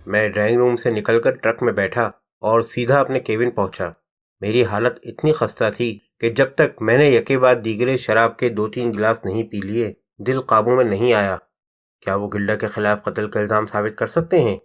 میں drawing room سے نکل کر ٹرک میں بیٹھا اور سیدھا اپنے کیبن پہنچا۔ میری حالت اتنی خستہ تھی کہ جب تک میں نے یکے بعد دیگرے شراب کے 2-3 گلاس نہیں پی لیے، دل قابو میں نہیں آیا۔ کیا وہ گلڈا کے خلاف قتل کا الزام ثابت کر سکتے ہیں؟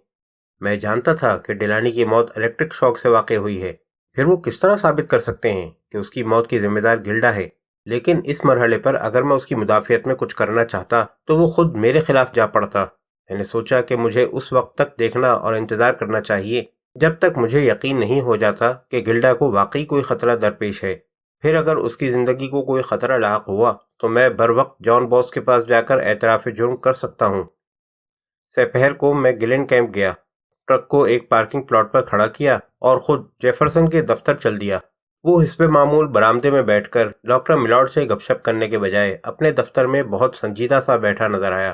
میں جانتا تھا کہ ڈیلانی کی موت الیکٹرک شاک سے واقع ہوئی ہے، پھر وہ کس طرح ثابت کر سکتے ہیں کہ اس کی موت کی ذمہ دار گلڈا ہے؟ لیکن اس مرحلے پر اگر میں اس کی مدافعت میں کچھ کرنا چاہتا تو وہ خود میرے خلاف جا پڑتا۔ میں نے سوچا کہ مجھے اس وقت تک دیکھنا اور انتظار کرنا چاہیے جب تک مجھے یقین نہیں ہو جاتا کہ گلڈا کو واقعی کوئی خطرہ درپیش ہے۔ پھر اگر اس کی زندگی کو کوئی خطرہ لاحق ہوا تو میں بروقت جان باس کے پاس جا کر اعتراف جرم کر سکتا ہوں۔ سپہر کو میں گلین کیمپ گیا، ٹرک کو ایک پارکنگ پلاٹ پر کھڑا کیا اور خود جیفرسن کے دفتر چل دیا۔ وہ حسب معمول برآمدے میں بیٹھ کر ڈاکٹر ملاڈ سے گپ شپ کرنے کے بجائے اپنے دفتر میں بہت سنجیدہ سا بیٹھا نظر آیا۔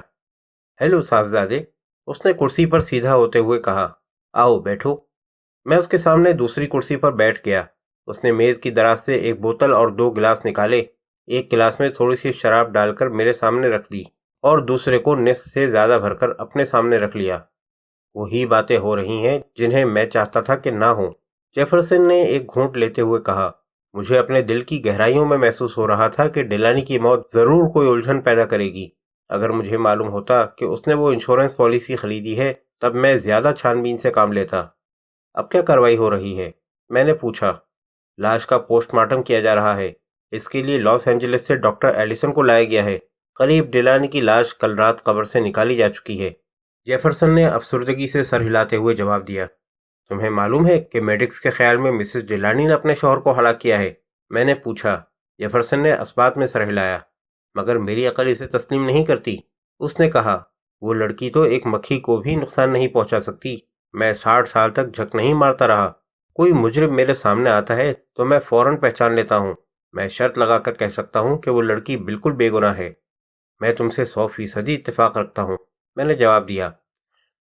ہیلو صاحبزادے، اس نے کرسی پر سیدھا ہوتے ہوئے کہا۔ آؤ بیٹھو۔ میں اس کے سامنے دوسری کرسی پر بیٹھ گیا۔ اس نے میز کی دراز سے ایک بوتل اور 2 گلاس نکالے، ایک گلاس میں تھوڑی سی شراب ڈال کر میرے سامنے رکھ دی اور دوسرے کو نصف سے زیادہ بھر کر اپنے سامنے رکھ لیا۔ وہی باتیں ہو رہی ہیں جنہیں میں چاہتا تھا کہ نہ ہوں، جیفرسن نے ایک گھونٹ لیتے ہوئے کہا۔ مجھے اپنے دل کی گہرائیوں میں محسوس ہو رہا تھا کہ ڈیلانی کی موت ضرور کوئی الجھن پیدا کرے گی۔ اگر مجھے معلوم ہوتا کہ اس نے وہ انشورنس پالیسی خریدی ہے تب میں زیادہ چھان بین سے کام لیتا۔ اب کیا کارروائی ہو رہی ہے؟ میں نے پوچھا۔ لاش کا پوسٹ مارٹم کیا جا رہا ہے، اس کے لیے لاس اینجلس سے ڈاکٹر ایلیسن کو لایا گیا ہے۔ قریب ڈیلانی کی لاش کل رات قبر سے نکالی جا چکی ہے، جیفرسن نے افسردگی سے سر ہلاتے ہوئے جواب دیا۔ تمہیں معلوم ہے کہ میڈکس کے خیال میں مسز ڈیلانی نے اپنے شوہر کو ہلاک کیا ہے؟ میں نے پوچھا۔ جیفرسن نے اثبات میں سر ہلایا۔ مگر میری عقل اسے تسلیم نہیں کرتی، اس نے کہا۔ وہ لڑکی تو ایک مکھی کو بھی نقصان نہیں پہنچا سکتی۔ میں 60 سال تک جھک نہیں مارتا رہا۔ کوئی مجرم میرے سامنے آتا ہے تو میں فوراً پہچان لیتا ہوں۔ میں شرط لگا کر کہہ سکتا ہوں کہ وہ لڑکی بالکل بے گناہ ہے۔ میں تم سے 100% اتفاق رکھتا ہوں، میں نے جواب دیا۔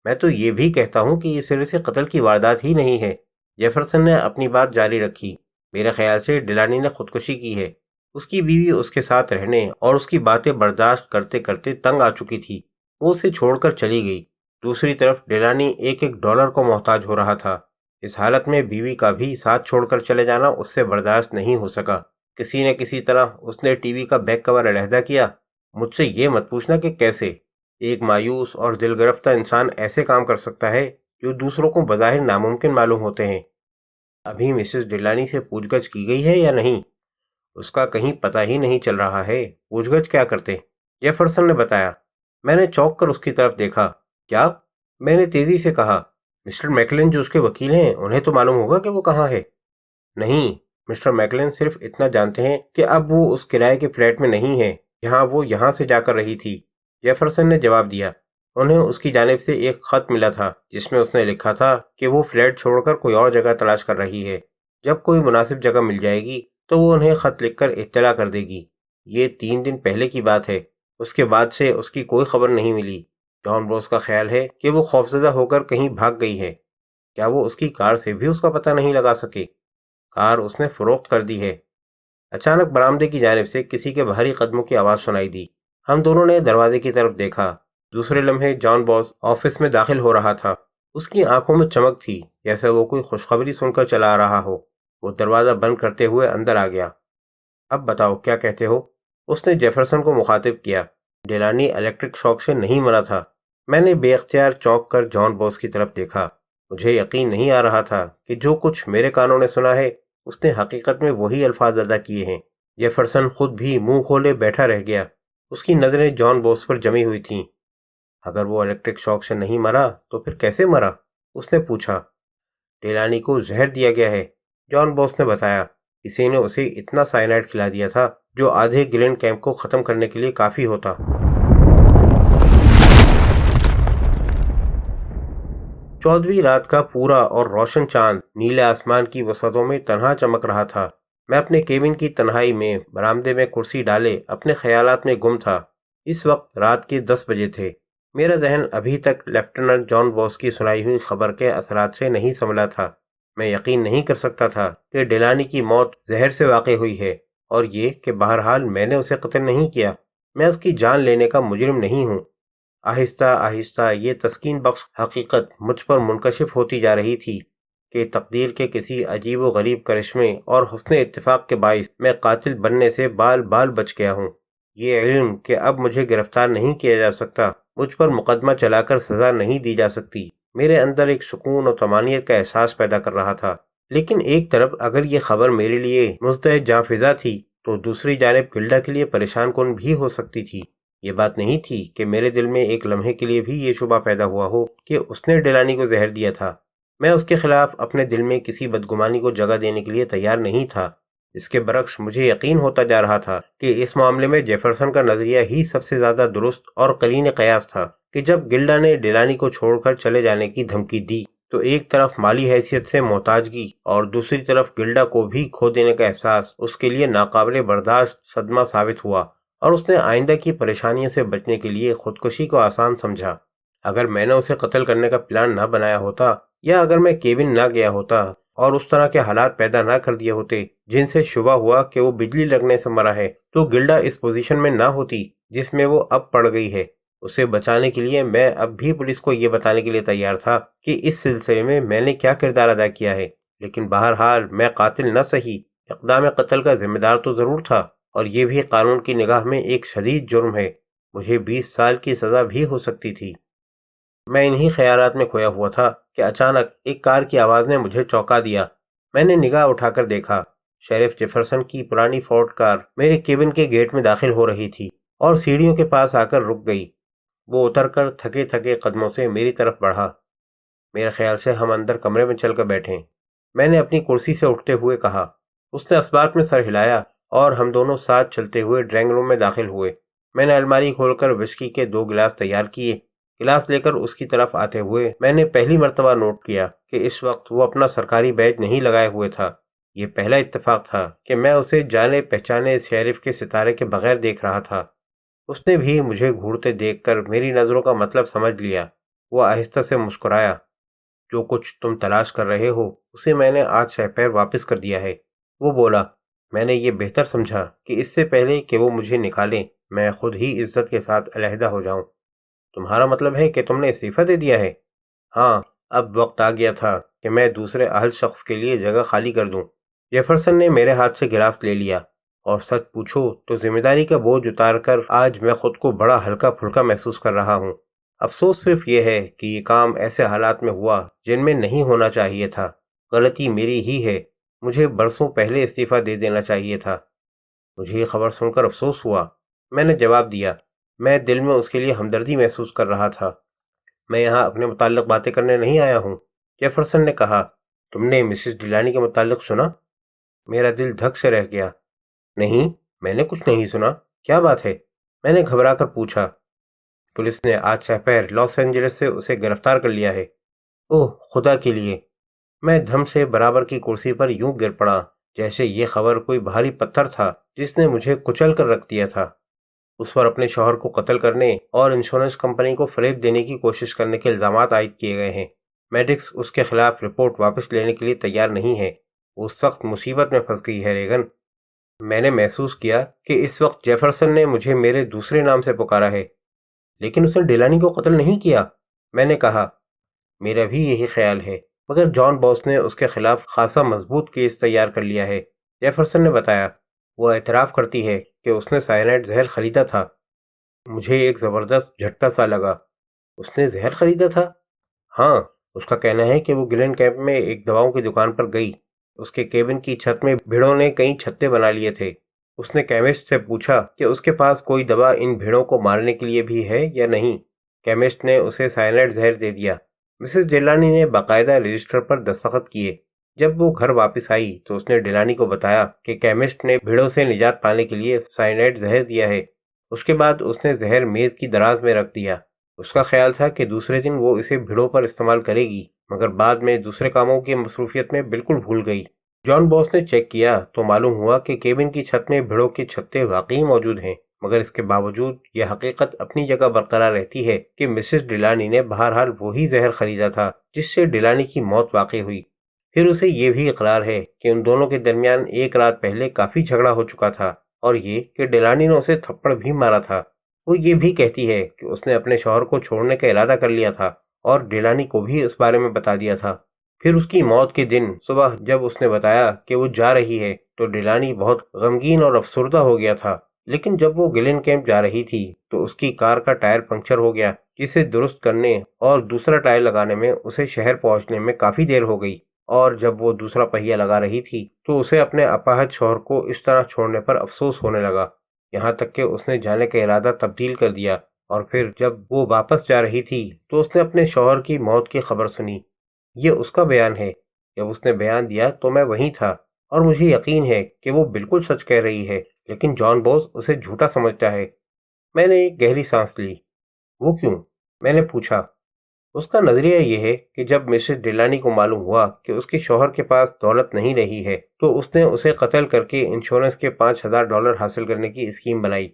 میں تو یہ بھی کہتا ہوں کہ یہ سرے سے قتل کی واردات ہی نہیں ہے، جیفرسن نے اپنی بات جاری رکھی۔ میرے خیال سے ڈیلانی نے خودکشی کی ہے۔ اس کی بیوی اس کے ساتھ رہنے اور اس کی باتیں برداشت کرتے کرتے تنگ آ چکی تھی، وہ اسے چھوڑ کر چلی گئی۔ دوسری طرف ڈیلانی ایک ڈالر کو محتاج ہو رہا تھا۔ اس حالت میں بیوی کا بھی ساتھ چھوڑ کر چلے جانا اس سے برداشت نہیں ہو سکا۔ کسی نہ کسی طرح اس نے ٹی وی کا بیک کور علیحدہ کیا۔ مجھ سے یہ مت پوچھنا کہ کیسے۔ ایک مایوس اور دل گرفتہ انسان ایسے کام کر سکتا ہے جو دوسروں کو بظاہر ناممکن معلوم ہوتے ہیں۔ ابھی مسز ڈیلانی سے پوچھ گچھ کی گئی ہے یا نہیں؟ اس کا کہیں پتہ ہی نہیں چل رہا ہے۔ پوچھ گچھ کیا کرتے؟ جیفرسن نے بتایا۔ میں نے چونک کر اس کی طرف دیکھا۔ کیا؟ میں نے تیزی سے کہا۔ مسٹر میکلن جو اس کے وکیل ہیں، انہیں تو معلوم ہوگا کہ وہ کہاں ہے۔ نہیں، مسٹر میکلن صرف اتنا جانتے ہیں کہ اب وہ اس کرائے کے فلیٹ میں نہیں ہے جہاں وہ یہاں سے جا کر رہی تھی، جیفرسن نے جواب دیا۔ انہیں اس کی جانب سے ایک خط ملا تھا جس میں اس نے لکھا تھا کہ وہ فلیٹ چھوڑ کر کوئی اور جگہ تلاش کر رہی ہے۔ جب کوئی مناسب جگہ مل جائے گی تو وہ انہیں خط لکھ کر اطلاع کر دے گی۔ یہ 3 دن پہلے کی بات ہے۔ اس کے بعد سے اس کی کوئی خبر نہیں ملی۔ جان باس کا خیال ہے کہ وہ خوفزدہ ہو کر کہیں بھاگ گئی ہے۔ کیا وہ اس کی کار سے بھی اس کا پتہ نہیں لگا سکے؟ کار اس نے فروخت کر دی ہے۔ اچانک برآمدے کی جانب سے کسی کے بھاری قدموں کی آواز سنائی دی۔ ہم دونوں نے دروازے کی طرف دیکھا۔ دوسرے لمحے جان باس آفس میں داخل ہو رہا تھا۔ اس کی آنکھوں میں چمک تھی جیسے وہ کوئی خوشخبری سن کر چلا آ رہا ہو۔ وہ دروازہ بند کرتے ہوئے اندر آ گیا۔ اب بتاؤ کیا کہتے ہو؟ اس نے جیفرسن کو مخاطب کیا۔ ڈیلانی الیکٹرک شاک سے نہیں مرا تھا۔ میں نے بے اختیار چونک کر جان باس کی طرف دیکھا۔ مجھے یقین نہیں آ رہا تھا کہ جو کچھ میرے کانوں نے سنا ہے اس نے حقیقت میں وہی الفاظ ادا کیے ہیں۔ جیفرسن خود بھی منہ کھولے بیٹھا رہ گیا۔ اس کی نظریں جان باس پر جمی ہوئی تھیں۔ اگر وہ الیکٹرک شاک سے نہیں مرا تو پھر کیسے مرا؟ اس نے پوچھا۔ ڈیلانی کو زہر دیا گیا ہے، جان باس نے بتایا۔ کسی نے اسے اتنا سائنائڈ کھلا دیا تھا جو آدھے گلین کیمپ کو ختم کرنے کے لیے کافی ہوتا۔ 14ویں رات کا پورا اور روشن چاند نیلے آسمان کی وسعتوں میں تنہا چمک رہا تھا۔ میں اپنے کیبن کی تنہائی میں برآمدے میں کرسی ڈالے اپنے خیالات میں گم تھا۔ اس وقت رات کے 10 بجے تھے۔ میرا ذہن ابھی تک لیفٹیننٹ جان باس کی سنائی ہوئی خبر کے اثرات سے نہیں سنبھلا تھا۔ میں یقین نہیں کر سکتا تھا کہ ڈیلانی کی موت زہر سے واقع ہوئی ہے، اور یہ کہ بہرحال میں نے اسے قتل نہیں کیا۔ میں اس کی جان لینے کا مجرم نہیں ہوں۔ آہستہ آہستہ یہ تسکین بخش حقیقت مجھ پر منکشف ہوتی جا رہی تھی کہ تقدیر کے کسی عجیب و غریب کرشمے اور حسن اتفاق کے باعث میں قاتل بننے سے بال بال بچ گیا ہوں۔ یہ علم کہ اب مجھے گرفتار نہیں کیا جا سکتا، مجھ پر مقدمہ چلا کر سزا نہیں دی جا سکتی، میرے اندر ایک سکون اور طمانینت کا احساس پیدا کر رہا تھا۔ لیکن ایک طرف اگر یہ خبر میرے لیے مزدحج جاں فضا تھی تو دوسری جانب گلڈا کے لیے پریشان کن بھی ہو سکتی تھی۔ یہ بات نہیں تھی کہ میرے دل میں ایک لمحے کے لیے بھی یہ شبہ پیدا ہوا ہو کہ اس نے ڈیلانی کو زہر دیا تھا۔ میں اس کے خلاف اپنے دل میں کسی بدگمانی کو جگہ دینے کے لیے تیار نہیں تھا۔ اس کے برعکس مجھے یقین ہوتا جا رہا تھا کہ اس معاملے میں جیفرسن کا نظریہ ہی سب سے زیادہ درست اور قرین قیاس تھا کہ جب گلڈا نے ڈیلانی کو چھوڑ کر چلے جانے کی دھمکی دی تو ایک طرف مالی حیثیت سے محتاجگی اور دوسری طرف گلڈا کو بھی کھو دینے کا احساس اس کے لیے ناقابل برداشت صدمہ ثابت ہوا، اور اس نے آئندہ کی پریشانیوں سے بچنے کے لیے خودکشی کو آسان سمجھا۔ اگر میں نے اسے قتل کرنے کا پلان نہ بنایا ہوتا، یا اگر میں کیون نہ گیا ہوتا اور اس طرح کے حالات پیدا نہ کر دیے ہوتے جن سے شبہ ہوا کہ وہ بجلی لگنے سے مرا ہے، تو گلڈا اس پوزیشن میں نہ ہوتی جس میں وہ اب پڑ گئی ہے۔ اسے بچانے کے لیے میں اب بھی پولیس کو یہ بتانے کے لیے تیار تھا کہ اس سلسلے میں نے کیا کردار ادا کیا ہے، لیکن بہرحال میں قاتل نہ سہی، اقدام قتل کا ذمہ دار تو ضرور تھا، اور یہ بھی قانون کی نگاہ میں ایک شدید جرم ہے۔ مجھے 20 سال کی سزا بھی ہو سکتی تھی۔ میں انہی خیالات میں کھویا ہوا تھا کہ اچانک ایک کار کی آواز نے مجھے چونکا دیا۔ میں نے نگاہ اٹھا کر دیکھا، شیرف جیفرسن کی پرانی فورڈ کار میرے کیبن کے گیٹ میں داخل ہو رہی تھی اور سیڑھیوں کے پاس آ کر رک گئی۔ وہ اتر کر تھکے تھکے قدموں سے میری طرف بڑھا۔ میرے خیال سے ہم اندر کمرے میں چل کر بیٹھیں، میں نے اپنی کرسی سے اٹھتے ہوئے کہا۔ اس نے اسباق میں سر ہلایا اور ہم دونوں ساتھ چلتے ہوئے ڈرائنگ روم میں داخل ہوئے۔ میں نے الماری کھول کر وسکی کے 2 گلاس تیار کیے۔ گلاس لے کر اس کی طرف آتے ہوئے میں نے پہلی مرتبہ نوٹ کیا کہ اس وقت وہ اپنا سرکاری بیج نہیں لگائے ہوئے تھا۔ یہ پہلا اتفاق تھا کہ میں اسے جانے پہچانے شیرف کے ستارے کے بغیر دیکھ رہا تھا۔ اس نے بھی مجھے گھورتے دیکھ کر میری نظروں کا مطلب سمجھ لیا۔ وہ آہستہ سے مسکرایا۔ جو کچھ تم تلاش کر رہے ہو اسے میں نے آج شہ پیر واپس کر دیا ہے، وہ بولا۔ میں نے یہ بہتر سمجھا کہ اس سے پہلے کہ وہ مجھے نکالیں میں خود ہی عزت کے ساتھ علیحدہ ہو جاؤں۔ تمہارا مطلب ہے کہ تم نے استعفیٰ دے دیا ہے؟ ہاں، اب وقت آ گیا تھا کہ میں دوسرے اہل شخص کے لیے جگہ خالی کر دوں۔ جیفرسن نے میرے ہاتھ سے گلاس لے لیا، اور سچ پوچھو تو ذمہ داری کا بوجھ اتار کر آج میں خود کو بڑا ہلکا پھلکا محسوس کر رہا ہوں۔ افسوس صرف یہ ہے کہ یہ کام ایسے حالات میں ہوا جن میں نہیں ہونا چاہیے تھا۔ غلطی میری ہی ہے، مجھے برسوں پہلے استعفیٰ دے دینا چاہیے تھا۔ مجھے یہ خبر سن کر افسوس ہوا، میں نے جواب دیا۔ میں دل میں اس کے لیے ہمدردی محسوس کر رہا تھا۔ میں یہاں اپنے متعلق باتیں کرنے نہیں آیا ہوں، جیفرسن نے کہا۔ تم نے مسز ڈیلانی کے متعلق سنا؟ میرا دل دھک سے رہ گیا۔ نہیں، میں نے کچھ نہیں سنا، کیا بات ہے؟ میں نے گھبرا کر پوچھا۔ پولیس نے آج شہ پیر لاس اینجلس سے اسے گرفتار کر لیا ہے۔ اوہ خدا کے لیے! میں دھم سے برابر کی کرسی پر یوں گر پڑا جیسے یہ خبر کوئی بھاری پتھر تھا جس نے مجھے کچل کر رکھ دیا تھا۔ اس پر اپنے شوہر کو قتل کرنے اور انشورنس کمپنی کو فریب دینے کی کوشش کرنے کے الزامات عائد کیے گئے ہیں۔ میڈکس اس کے خلاف رپورٹ واپس لینے کے لیے تیار نہیں ہے۔ وہ سخت مصیبت میں پھنس گئی ہے ریگن۔ میں نے محسوس کیا کہ اس وقت جیفرسن نے مجھے میرے دوسرے نام سے پکارا ہے۔ لیکن اس نے ڈیلانی کو قتل نہیں کیا، میں نے کہا۔ میرا بھی یہی خیال ہے، مگر جان باس نے اس کے خلاف خاصا مضبوط کیس تیار کر لیا ہے، جیفرسن نے بتایا۔ وہ اعتراف کرتی ہے کہ اس نے سائنائڈ زہر خریدا تھا۔ مجھے ایک زبردست جھٹکا سا لگا۔ اس نے زہر خریدا تھا؟ ہاں، اس کا کہنا ہے کہ وہ گلین کیمپ میں ایک دواؤں کی دکان پر گئی۔ اس کے کیبن کی چھت میں بھیڑوں نے کئی چھتے بنا لیے تھے۔ اس نے کیمسٹ سے پوچھا کہ اس کے پاس کوئی دوا ان بھیڑوں کو مارنے کے لیے بھی ہے یا نہیں۔ کیمسٹ نے اسے سائنائڈ زہر دے دیا۔ مسز ڈیلانی نے باقاعدہ رجسٹر پر دستخط کیے۔ جب وہ گھر واپس آئی تو اس نے ڈیلانی کو بتایا کہ کیمسٹ نے بھیڑوں سے نجات پانے کے لیے سائنائڈ زہر دیا ہے۔ اس کے بعد اس نے زہر میز کی دراز میں رکھ دیا۔ اس کا خیال تھا کہ دوسرے دن وہ اسے بھیڑوں پر استعمال کرے گی، مگر بعد میں دوسرے کاموں کی مصروفیت میں بالکل بھول گئی۔ جان باس نے چیک کیا تو معلوم ہوا کہ کیبن کی چھت میں بھیڑوں کے چھتے واقعی موجود ہیں، مگر اس کے باوجود یہ حقیقت اپنی جگہ برقرار رہتی ہے کہ مسز ڈیلانی نے بہرحال وہی زہر خریدا تھا جس سے ڈیلانی کی موت واقع ہوئی۔ پھر اسے یہ بھی اقرار ہے کہ ان دونوں کے درمیان ایک رات پہلے کافی جھگڑا ہو چکا تھا، اور یہ کہ ڈیلانی نے اسے تھپڑ بھی مارا تھا۔ وہ یہ بھی کہتی ہے کہ اس نے اپنے شوہر کو چھوڑنے کا ارادہ کر لیا تھا اور ڈیلانی کو بھی اس بارے میں بتا دیا تھا۔ پھر اس کی موت کے دن صبح جب اس نے بتایا کہ وہ جا رہی ہے تو ڈیلانی بہت غمگین اور افسردہ ہو گیا تھا، لیکن جب وہ گلن کیمپ جا رہی تھی تو اس کی کار کا ٹائر پنکچر ہو گیا، جسے درست کرنے اور دوسرا ٹائر لگانے میں اسے شہر پہنچنے میں کافی دیر ہو گئی، اور جب وہ دوسرا پہیہ لگا رہی تھی تو اسے اپنے اپاہج شوہر کو اس طرح چھوڑنے پر افسوس ہونے لگا، یہاں تک کہ اس نے جانے کا ارادہ تبدیل کر دیا، اور پھر جب وہ واپس جا رہی تھی تو اس نے اپنے شوہر کی موت کی خبر سنی۔ یہ اس کا بیان ہے۔ جب اس نے بیان دیا تو میں وہیں تھا، اور مجھے یقین ہے کہ وہ بالکل سچ کہہ رہی ہے، لیکن جان بوس اسے جھوٹا سمجھتا ہے۔ میں نے ایک گہری سانس لی۔ وہ کیوں؟ میں نے پوچھا۔ اس کا نظریہ یہ ہے کہ جب مسز ڈیلانی کو معلوم ہوا کہ اس کے شوہر کے پاس دولت نہیں رہی ہے تو اس نے اسے قتل کر کے انشورنس کے $5000 حاصل کرنے کی اسکیم بنائی۔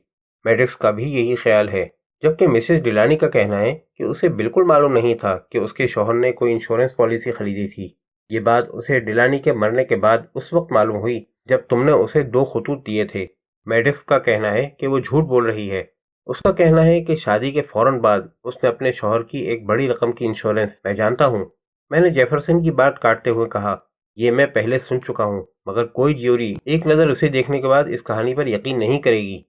میڈکس کا بھی یہی خیال ہے، جبکہ مسز ڈیلانی کا کہنا ہے کہ اسے بالکل معلوم نہیں تھا کہ اس کے شوہر نے کوئی انشورنس پالیسی خریدی تھی۔ یہ بات اسے ڈیلانی کے مرنے کے بعد اس وقت معلوم ہوئی جب تم نے اسے 2 خطوط دیے تھے۔ میڈکس کا کہنا ہے کہ وہ جھوٹ بول رہی ہے۔ اس کا کہنا ہے کہ شادی کے فوراً بعد اس نے اپنے شوہر کی ایک بڑی رقم کی انشورنس۔ میں جانتا ہوں، میں نے جیفرسن کی بات کاٹتے ہوئے کہا، یہ میں پہلے سن چکا ہوں، مگر کوئی جیوری ایک نظر اسے دیکھنے کے بعد اس کہانی پر یقین نہیں کرے گی۔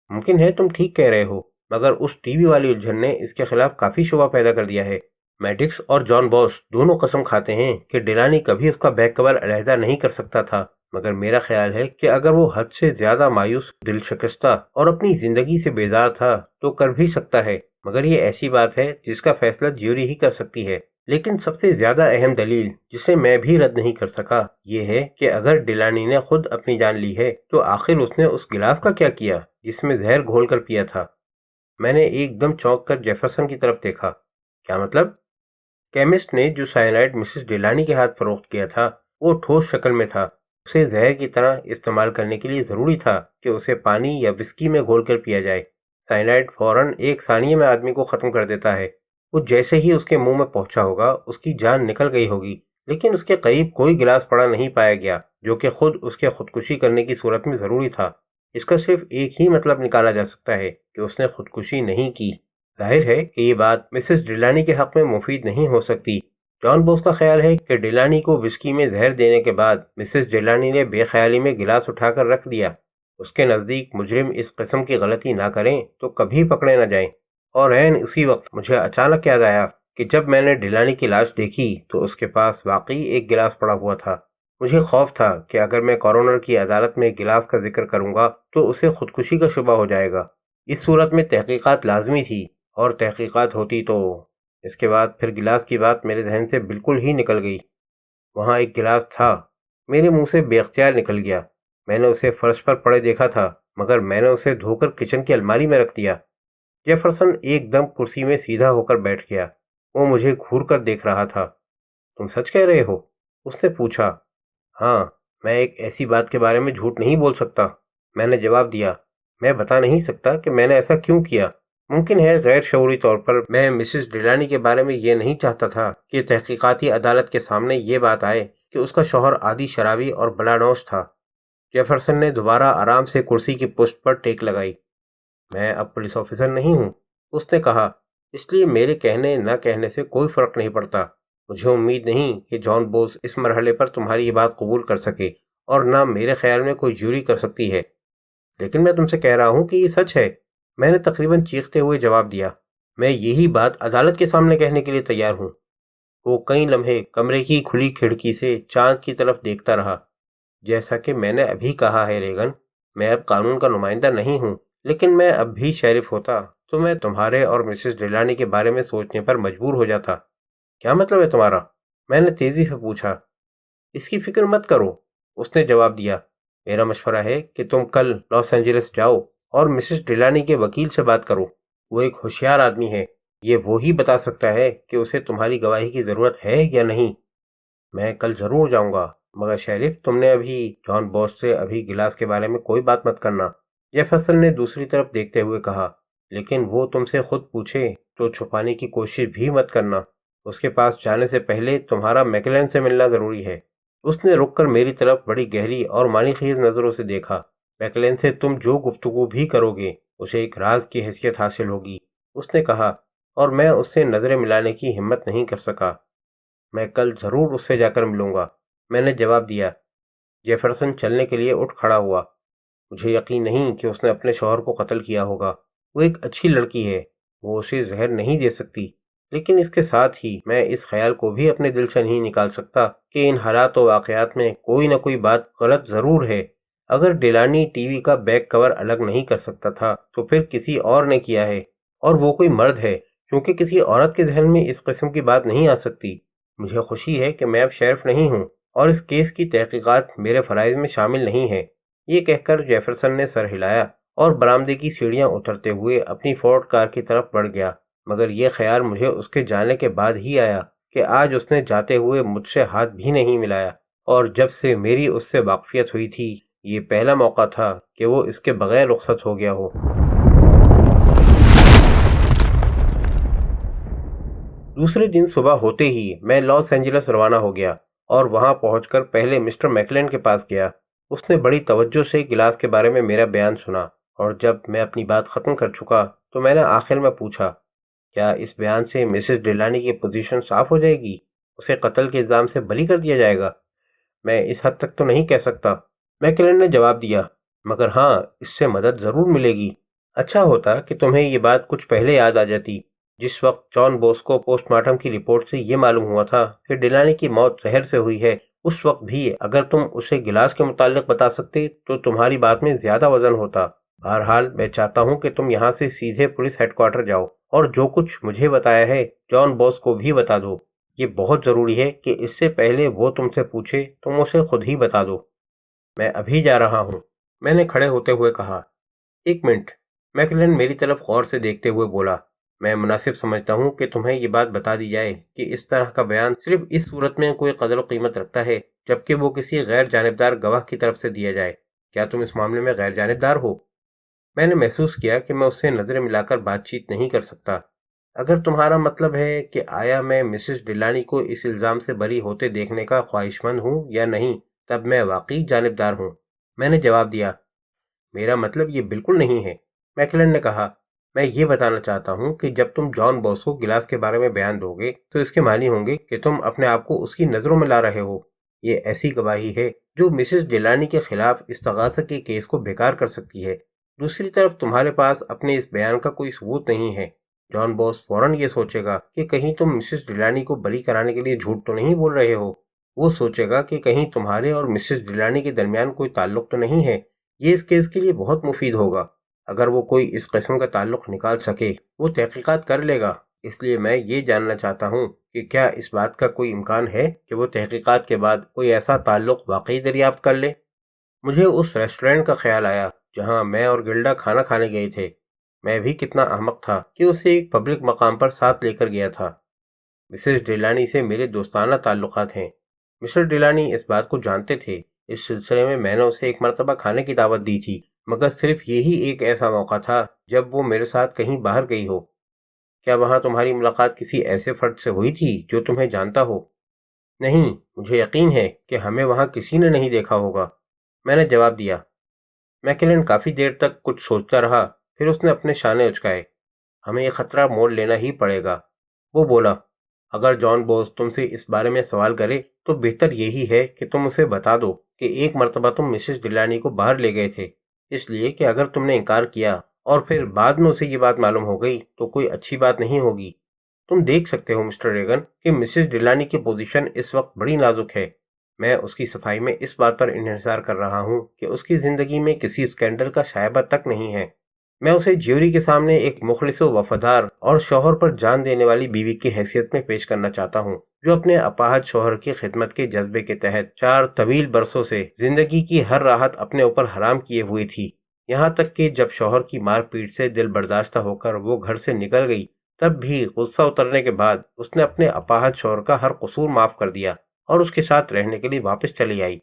ممکن ہے تم ٹھیک کہہ رہے ہو، مگر اس ٹی وی والی الجھن نے اس کے خلاف کافی شبہ پیدا کر دیا ہے۔ میڈکس اور جان بوس دونوں قسم کھاتے ہیں کہ ڈیلانی کبھی اس کا بیک کور علیحدہ نہیں کر سکتا تھا، مگر میرا خیال ہے کہ اگر وہ حد سے زیادہ مایوس، دل شکستہ اور اپنی زندگی سے بیزار تھا تو کر بھی سکتا ہے، مگر یہ ایسی بات ہے جس کا فیصلہ جیوری ہی کر سکتی ہے۔ لیکن سب سے زیادہ اہم دلیل، جسے میں بھی رد نہیں کر سکا، یہ ہے کہ اگر ڈیلانی نے خود اپنی جان لی ہے تو آخر اس نے اس گلاس کا کیا کیا جس میں زہر گھول کر پیا تھا؟ میں نے ایک دم چونک کر جیفرسن کی طرف دیکھا۔ کیا مطلب؟ کیمسٹ نے جو سائنائڈ مسز ڈیلانی کے ہاتھ فروخت کیا تھا وہ ٹھوس شکل میں تھا۔ اسے زہر کی طرح استعمال کرنے کے لیے ضروری تھا کہ اسے پانی یا وسکی میں گھول کر پیا جائے۔ سائنائڈ فوراً 1 ثانیے میں آدمی کو ختم کر دیتا ہے۔ وہ جیسے ہی اس کے منہ میں پہنچا ہوگا اس کی جان نکل گئی ہوگی، لیکن اس کے قریب کوئی گلاس پڑا نہیں پایا گیا، جو کہ خود اس کے خودکشی کرنے کی صورت میں ضروری تھا۔ اس کا صرف ایک ہی مطلب نکالا جا سکتا ہے کہ اس نے خودکشی نہیں کی۔ ظاہر ہے کہ یہ بات مسز ڈیلانی کے حق میں مفید نہیں ہو سکتی۔ جان بوس کا خیال ہے کہ ڈیلانی کو وسکی میں زہر دینے کے بعد مسز ڈیلانی نے بے خیالی میں گلاس اٹھا کر رکھ دیا۔ اس کے نزدیک مجرم اس قسم کی غلطی نہ کریں تو کبھی پکڑے نہ جائیں۔ اور عین اسی وقت مجھے اچانک یاد آیا کہ جب میں نے ڈیلانی کی لاش دیکھی تو اس کے پاس واقعی ایک گلاس پڑا ہوا تھا۔ مجھے خوف تھا کہ اگر میں کورونر کی عدالت میں گلاس کا ذکر کروں گا تو اسے خودکشی کا شبہ ہو جائے گا۔ اس صورت میں تحقیقات لازمی تھی، اور تحقیقات ہوتی تو… اس کے بعد پھر گلاس کی بات میرے ذہن سے بالکل ہی نکل گئی۔ وہاں ایک گلاس تھا، میرے منہ سے بے اختیار نکل گیا۔ میں نے اسے فرش پر پڑے دیکھا تھا، مگر میں نے اسے دھو کر کچن کی الماری میں رکھ دیا۔ جیفرسن ایک دم کرسی میں سیدھا ہو کر بیٹھ گیا۔ وہ مجھے گھور کر دیکھ رہا تھا۔ تم سچ کہہ رہے ہو؟ اس نے پوچھا۔ ہاں، میں ایک ایسی بات کے بارے میں جھوٹ نہیں بول سکتا، میں نے جواب دیا۔ میں بتا نہیں سکتا کہ میں نے ایسا کیوں کیا۔ ممکن ہے غیر شعوری طور پر میں مسز ڈیلانی کے بارے میں یہ نہیں چاہتا تھا کہ تحقیقاتی عدالت کے سامنے یہ بات آئے کہ اس کا شوہر عادی شرابی اور بلانوش تھا۔ جیفرسن نے دوبارہ آرام سے کرسی کی پشت پر ٹیک لگائی۔ میں اب پولیس آفیسر نہیں ہوں، اس نے کہا، اس لیے میرے کہنے نہ کہنے سے کوئی فرق نہیں پڑتا۔ مجھے امید نہیں کہ جان بوس اس مرحلے پر تمہاری یہ بات قبول کر سکے، اور نہ میرے خیال میں کوئی جیوری کر سکتی ہے۔ لیکن میں تم سے کہہ رہا ہوں کہ یہ سچ ہے، میں نے تقریباً چیختے ہوئے جواب دیا۔ میں یہی بات عدالت کے سامنے کہنے کے لیے تیار ہوں۔ وہ کئی لمحے کمرے کی کھلی کھڑکی سے چاند کی طرف دیکھتا رہا۔ جیسا کہ میں نے ابھی کہا ہے ریگن، میں اب قانون کا نمائندہ نہیں ہوں، لیکن میں اب بھی شیرف ہوتا تو میں تمہارے اور مسز ڈیلانی کے بارے میں سوچنے پر مجبور ہو جاتا۔ کیا مطلب ہے تمہارا؟ میں نے تیزی سے پوچھا۔ اس کی فکر مت کرو، اس نے جواب دیا۔ میرا مشورہ ہے کہ تم کل لاس اینجلس جاؤ اور مسز ڈیلانی کے وکیل سے بات کرو۔ وہ ایک ہوشیار آدمی ہے، یہ وہی بتا سکتا ہے کہ اسے تمہاری گواہی کی ضرورت ہے یا نہیں۔ میں کل ضرور جاؤں گا، مگر شیرف تم نے ابھی جان بوس سے ابھی گلاس کے بارے میں کوئی بات مت کرنا، جیفرسن نے دوسری طرف دیکھتے ہوئے کہا۔ لیکن وہ تم سے خود پوچھے تو چھپانے کی کوشش بھی مت کرنا۔ اس کے پاس جانے سے پہلے تمہارا میکلین سے ملنا ضروری ہے۔ اس نے رک کر میری طرف بڑی گہری اور معنی خیز نظروں سے دیکھا۔ میکلین سے تم جو گفتگو بھی کرو گے اسے ایک راز کی حیثیت حاصل ہوگی، اس نے کہا، اور میں اس سے نظریں ملانے کی ہمت نہیں کر سکا۔ میں کل ضرور اس سے جا کر ملوں گا، میں نے جواب دیا۔ جیفرسن چلنے کے لیے اٹھ کھڑا ہوا۔ مجھے یقین نہیں کہ اس نے اپنے شوہر کو قتل کیا ہوگا۔ وہ ایک اچھی لڑکی ہے، وہ اسے زہر نہیں دے سکتی، لیکن اس کے ساتھ ہی میں اس خیال کو بھی اپنے دل سے نہیں نکال سکتا کہ ان حالات و واقعات میں کوئی نہ کوئی بات غلط ضرور ہے۔ اگر ڈیلانی ٹی وی کا بیک کور الگ نہیں کر سکتا تھا تو پھر کسی اور نے کیا ہے، اور وہ کوئی مرد ہے، کیونکہ کسی عورت کے ذہن میں اس قسم کی بات نہیں آ سکتی۔ مجھے خوشی ہے کہ میں اب شیرف نہیں ہوں اور اس کیس کی تحقیقات میرے فرائض میں شامل نہیں ہے۔ یہ کہہ کر جیفرسن نے سر ہلایا اور برآمدے کی سیڑھیاں اترتے ہوئے اپنی فورڈ کار کی طرف بڑھ گیا، مگر یہ خیال مجھے اس کے جانے کے بعد ہی آیا کہ آج اس نے جاتے ہوئے مجھ سے ہاتھ بھی نہیں ملایا، اور جب سے میری اس سے واقفیت ہوئی تھی یہ پہلا موقع تھا کہ وہ اس کے بغیر رخصت ہو گیا ہو۔ دوسرے دن صبح ہوتے ہی میں لاس اینجلس روانہ ہو گیا اور وہاں پہنچ کر پہلے مسٹر میکلین کے پاس گیا۔ اس نے بڑی توجہ سے گلاس کے بارے میں میرا بیان سنا، اور جب میں اپنی بات ختم کر چکا تو میں نے آخر میں پوچھا، کیا اس بیان سے مسز ڈیلانی کی پوزیشن صاف ہو جائے گی؟ اسے قتل کے الزام سے بری کر دیا جائے گا؟ میں اس حد تک تو نہیں کہہ سکتا، میکلین نے جواب دیا، مگر ہاں، اس سے مدد ضرور ملے گی۔ اچھا ہوتا کہ تمہیں یہ بات کچھ پہلے یاد آ جاتی۔ جس وقت جان بوسکو پوسٹ مارٹم کی رپورٹ سے یہ معلوم ہوا تھا کہ ڈیلانی کی موت زہر سے ہوئی ہے، اس وقت بھی اگر تم اسے گلاس کے متعلق بتا سکتے تو تمہاری بات میں زیادہ وزن ہوتا۔ بہرحال میں چاہتا ہوں کہ تم یہاں سے سیدھے پولیس ہیڈ کوارٹر جاؤ اور جو کچھ مجھے بتایا ہے جان بوس کو بھی بتا دو۔ یہ بہت ضروری ہے کہ اس سے پہلے وہ تم سے پوچھے تم اسے خود ہی بتا دو۔ میں ابھی جا رہا ہوں، میں نے کھڑے ہوتے ہوئے کہا۔ ایک منٹ، میکلین میری طرف غور سے دیکھتے ہوئے بولا، میں مناسب سمجھتا ہوں کہ تمہیں یہ بات بتا دی جائے کہ اس طرح کا بیان صرف اس صورت میں کوئی قدر و قیمت رکھتا ہے جبکہ وہ کسی غیر جانبدار گواہ کی طرف سے دیا جائے۔ کیا تم اس معاملے میں غیر جانبدار ہو؟ میں نے محسوس کیا کہ میں اس سے نظریں ملا کر بات چیت نہیں کر سکتا۔ اگر تمہارا مطلب ہے کہ آیا میں مسز ڈیلانی کو اس الزام سے بری ہوتے دیکھنے کا خواہش مند ہوں یا نہیں، تب میں واقعی جانبدار ہوں، میں نے جواب دیا۔ میرا مطلب یہ بالکل نہیں ہے، میکلین نے کہا۔ میں یہ بتانا چاہتا ہوں کہ جب تم جان بوس کو گلاس کے بارے میں بیان دو گے تو اس کے معنی ہوں گے کہ تم اپنے آپ کو اس کی نظروں میں لا رہے ہو۔ یہ ایسی گواہی ہے جو مسز ڈیلانی کے خلاف استغاثہ کے کیس کو بیکار کر سکتی ہے۔ دوسری طرف تمہارے پاس اپنے اس بیان کا کوئی ثبوت نہیں ہے۔ جان بوس فوراً یہ سوچے گا کہ کہیں تم مسز ڈیلانی کو بری کرانے کے لیے جھوٹ تو نہیں بول رہے ہو۔ وہ سوچے گا کہ کہیں تمہارے اور مسز ڈیلانی کے درمیان کوئی تعلق تو نہیں ہے۔ یہ اس کیس کے لیے بہت مفید ہوگا۔ اگر وہ کوئی اس قسم کا تعلق نکال سکے وہ تحقیقات کر لے گا۔ اس لیے میں یہ جاننا چاہتا ہوں کہ کیا اس بات کا کوئی امکان ہے کہ وہ تحقیقات کے بعد کوئی ایسا تعلق واقعی دریافت کر لے؟ مجھے اس ریسٹورنٹ کا خیال آیا جہاں میں اور گلڈا کھانا کھانے گئے تھے۔ میں بھی کتنا احمق تھا کہ اسے ایک پبلک مقام پر ساتھ لے کر گیا تھا۔ مسز ڈیلانی سے میرے دوستانہ تعلقات ہیں۔ مسٹر ڈیلانی اس بات کو جانتے تھے۔ اس سلسلے میں میں نے اسے ایک مرتبہ کھانے کی دعوت دی تھی، مگر صرف یہی ایک ایسا موقع تھا جب وہ میرے ساتھ کہیں باہر گئی ہو۔ کیا وہاں تمہاری ملاقات کسی ایسے فرد سے ہوئی تھی جو تمہیں جانتا ہو؟ نہیں، مجھے یقین ہے کہ ہمیں وہاں کسی نے نہیں دیکھا ہوگا، میں نے جواب دیا۔ میکلین کافی دیر تک کچھ سوچتا رہا، پھر اس نے اپنے شانے اچکائے۔ ہمیں یہ خطرہ مول لینا ہی پڑے گا، وہ بولا۔ اگر جان بوس تم سے اس بارے میں سوال کرے تو بہتر یہی ہے کہ تم اسے بتا دو کہ ایک مرتبہ تم مسز ڈیلانی کو باہر لے گئے تھے، اس لیے کہ اگر تم نے انکار کیا اور پھر بعد میں اسے یہ بات معلوم ہو گئی تو کوئی اچھی بات نہیں ہوگی۔ تم دیکھ سکتے ہو مسٹر ریگن کہ مسز ڈیلانی کی پوزیشن اس وقت بڑی نازک ہے۔ میں اس کی صفائی میں اس بات پر انحصار کر رہا ہوں کہ اس کی زندگی میں کسی اسکینڈل کا شائبہ تک نہیں ہے۔ میں اسے جیوری کے سامنے ایک مخلص و وفادار اور شوہر پر جان دینے والی بیوی کی حیثیت میں پیش کرنا چاہتا ہوں، جو اپنے اپاہج شوہر کی خدمت کے جذبے کے تحت 4 طویل برسوں سے زندگی کی ہر راحت اپنے اوپر حرام کیے ہوئی تھی، یہاں تک کہ جب شوہر کی مار پیٹ سے دل برداشتہ ہو کر وہ گھر سے نکل گئی تب بھی غصہ اترنے کے بعد اس نے اپنے اپاہج شوہر کا ہر قصور معاف کر دیا اور اس کے ساتھ رہنے کے لیے واپس چلی آئی۔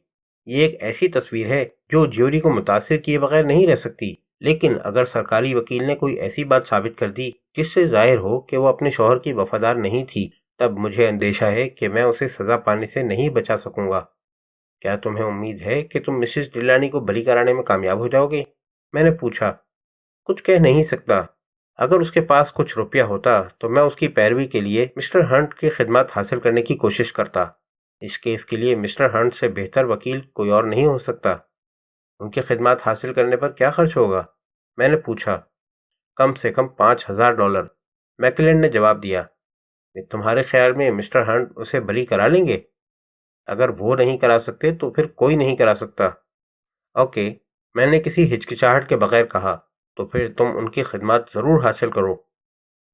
یہ ایک ایسی تصویر ہے جو جیوری کو متاثر کیے بغیر نہیں رہ سکتی، لیکن اگر سرکاری وکیل نے کوئی ایسی بات ثابت کر دی جس سے ظاہر ہو کہ وہ اپنے شوہر کی وفادار نہیں تھی، تب مجھے اندیشہ ہے کہ میں اسے سزا پانے سے نہیں بچا سکوں گا۔ کیا تمہیں امید ہے کہ تم مسز ڈیلانی کو بری کرانے میں کامیاب ہو جاؤ گے؟ میں نے پوچھا۔ کچھ کہہ نہیں سکتا۔ اگر اس کے پاس کچھ روپیہ ہوتا تو میں اس کی پیروی کے لیے مسٹر ہنٹ کی خدمات حاصل کرنے کی کوشش کرتا۔ اس کیس کے لیے مسٹر ہنٹ سے بہتر وکیل کوئی اور نہیں ہو سکتا۔ ان کی خدمات حاصل کرنے پر کیا خرچ ہوگا؟ میں نے پوچھا۔ کم سے کم $5000۔ میکلینڈ نے جواب دیا۔ تمہارے خیال میں مسٹر ہنٹ اسے بری کرا لیں گے؟ اگر وہ نہیں کرا سکتے تو پھر کوئی نہیں کرا سکتا۔ اوکے، میں نے کسی ہچکچاہٹ کے بغیر کہا، تو پھر تم ان کی خدمات ضرور حاصل کرو۔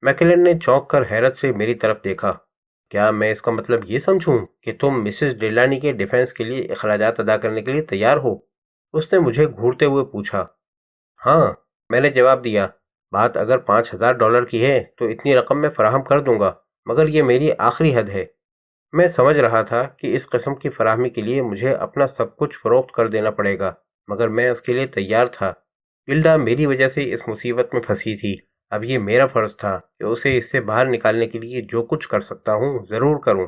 میکلینڈ نے چونک کر حیرت سے میری طرف دیکھا۔ کیا میں اس کا مطلب یہ سمجھوں کہ تم مسز ڈیلانی کے ڈیفنس کے لیے اخراجات ادا کرنے کے لیے تیار ہو؟ اس نے مجھے گھورتے ہوئے پوچھا۔ ہاں، میں نے جواب دیا۔ بات اگر $5000 کی ہے تو اتنی رقم میں فراہم کر دوں گا، مگر یہ میری آخری حد ہے۔ میں سمجھ رہا تھا کہ اس قسم کی فراہمی کے لیے مجھے اپنا سب کچھ فروخت کر دینا پڑے گا، مگر میں اس کے لیے تیار تھا۔ گلڈا میری وجہ سے اس مصیبت میں پھنسی تھی۔ اب یہ میرا فرض تھا کہ اسے اس سے باہر نکالنے کے لیے جو کچھ کر سکتا ہوں ضرور کروں۔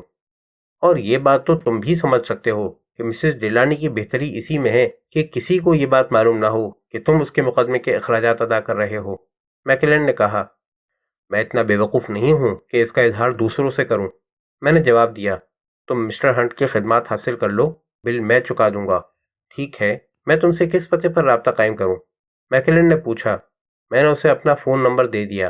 اور یہ بات تو تم بھی سمجھ سکتے ہو کہ مسز ڈیلانی کی بہتری اسی میں ہے کہ کسی کو یہ بات معلوم نہ ہو کہ تم اس کے مقدمے کے اخراجات ادا کر رہے ہو۔ میکلینڈ نے کہا۔ میں اتنا بے وقوف نہیں ہوں کہ اس کا اظہار دوسروں سے کروں، میں نے جواب دیا۔ تم مسٹر ہنٹ کی خدمات حاصل کر لو، بل میں چکا دوں گا۔ ٹھیک ہے، میں تم سے کس پتے پر رابطہ قائم کروں؟ میکلینڈ نے پوچھا۔ میں نے اسے اپنا فون نمبر دے دیا۔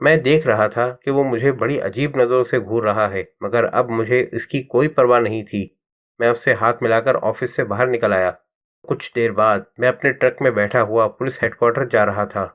میں دیکھ رہا تھا کہ وہ مجھے بڑی عجیب نظروں سے گھور رہا ہے، مگر اب مجھے اس کی کوئی پرواہ نہیں تھی۔ میں اس سے ہاتھ ملا کر آفس سے باہر نکل آیا۔ کچھ دیر بعد میں اپنے ٹرک میں بیٹھا ہوا پولیس ہیڈ کوارٹر جا رہا تھا۔